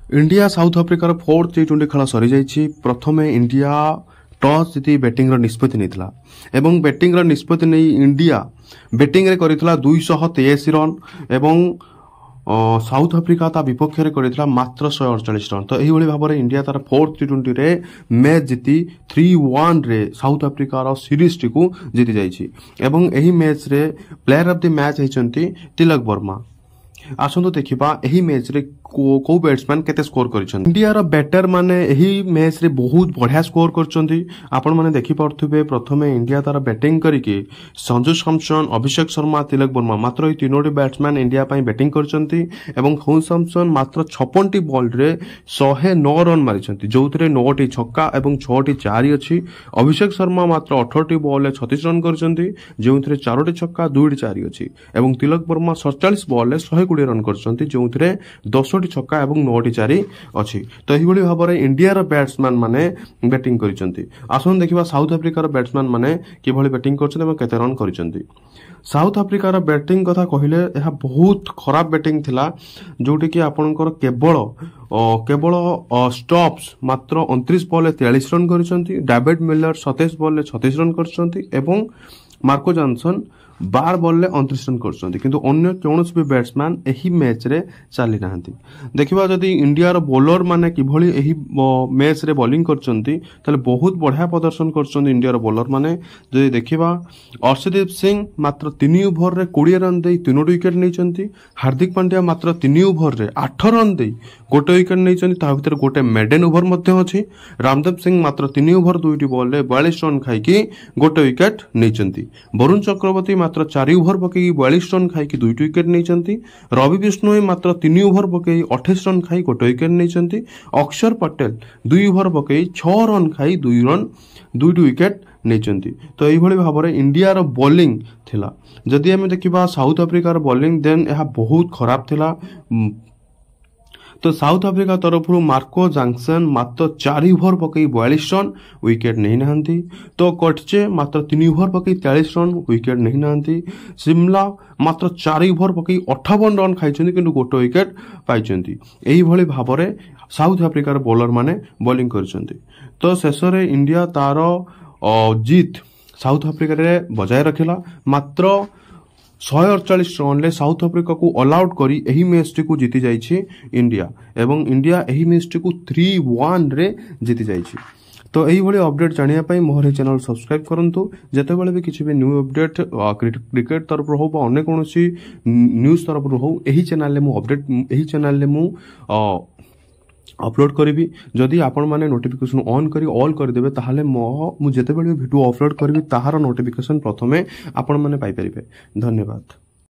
India south अफ्रिकार 4th T20 खेल सरी जाइए। प्रथम इंडिया टॉस जीति बैटिंग निष्पत्ति नहीं एवं बैटिंग निष्पत्ति नहीं इंडिया बैटिंग रे करितला 283 रन एवं साउथ अफ्रिका ता विपक्ष रे करितला मात्र 148 रन। तो यही भाव में इंडिया तार 4th T20 रे मैच जीति 3-1 रे साउथ अफ्रिकार सीरीज टी को जीति जाइए एवं यही मैच रे player of the match होइचंती Tilak Varma. आसंतु देखिबा एही मैच रे को बैट्समैन केते स्कोर करिसन। इंडिया रो बैटर माने एही मैच रे बहुत बढ़िया स्कोर करचंती। आपण माने देखि पड़थुबे प्रथमे इंडिया तार बैटिंग करिके संजू सैमसन, अभिषेक शर्मा, तिलक वर्मा मात्र ए तीनोटी बैट्समैन इंडिया पई बैटिंग करचंती एवं संजू सैमसन मात्र 56 टी बॉल रे 109 रन मारिसंती जोथरे 9 टी छक्का एवं 6 टी चारि अछि। अभिषेक शर्मा मात्र 18 टी बॉल रे 36 रन करचंती जोथरे 4 टी छक्का 2 टी चारि अछि एवं तिलक वर्मा 47 बॉल रे 120 रन करचंती जोथरे 10 छक्का एवं 9 टी चारि अछि। तो एही भाव में इंडिया रो बैट्समैन माने बैटिंग करिसंती। आसन देखिबा साउथ अफ्रिका रो बैट्समैन माने किभଳି बैटिंग करछन एवं केते रन करिसंती। साउथ अफ्रिका रो बैटिंग कथा कहिले एहा बहुत खराब बैटिंग थिला जोटी कि आपनकर केवल स्टॉप्स मात्र 29 बॉल 43 रन करिसंती। डेविड मिलर 27 बॉल 36 रन करिसंती एवं मार्को जॉनसन 12 बॉल 29 रन करछंती किंतु अन्य कोनोस भी बैट्समैन एही मैच रे चली नाहंती। देखिबा जदी इंडिया रो बॉलर माने किभଳି एही मैच रे बॉलिंग करछंती तले बहुत बढ़िया प्रदर्शन करछंती इंडिया रो बॉलर माने। जदी देखिबा अर्शदीप सिंह मात्र 3 ओवर रे 20 रन दे 3 विकेट नैचंती। हार्दिक पांड्या मात्र 3 ओवर रे 8 रन दे 1 विकेट नैचंती। ता भीतर गोटे मेडन ओवर मध्ये अछि। रामदेव सिंह मात्र 3 ओवर 2 बॉल रे 42 रन खाइकी 1 विकेट नैचंती। वरुण चक्रवर्ती मात्र 4 ओवर पकई 42 रन खाई 2 विकेट नैचंती। रवि बिश्नोई मात्र 3 ओवर पकई 28 रन खाई 1 विकेट नैचंती। अक्षर पटेल 2 ओवर पकई 6 रन खाई 2 विकेट नैचंती। तो यही भाव में इंडिया रो बॉलिंग थिला। जदि हमें देखिबा साउथ अफ्रिका रो बॉलिंग देन यह बहुत खराब थिला। तो साउथ अफ्रिका तरफ मार्को जॉनसन मात्र 4 ओवर पकई 42 रन विकेट नहीं नहांती। तो कटचे मात्र 3 ओवर पकई 43 रन विकेट नहीं नहांती। शिमला मात्र 4 ओवर पकई 58 रन खाइछंती किंतु 1 विकेट पाइछंती। एही भली भाव में साउथ अफ्रिकार बॉलर माने बॉलिंग करछंती। तो शेष रे इंडिया तार जीत साउथ अफ्रिका रे बजाय रखिला। मात्र 148 रन ले साउथ अफ्रिका को ऑल आउट करी एही मैच टी को जीति जाइछि इंडिया एवं इंडिया एही मैच टी को 3-1 रे जीति जाइछि। तो यही भली अपडेट जानिया पई मोर चैनल सब्सक्राइब करंतु। जते बेले भी किछि भी न्यू अपडेट क्रिकेट तरफ हो बा अन्य कोनोसी न्यूज़ तरफ हो एही चैनल ले मु अपडेट एही चैनल ले मु अपलोड करी। जदि आपण माने नोटिफिकेशन ऑन करी ऑल कर देबे ताहाले मु जते बेले वीडियो अपलोड करबी ताहार नोटिफिकेशन प्रथमे आपण माने पाई परिबे। धन्यवाद।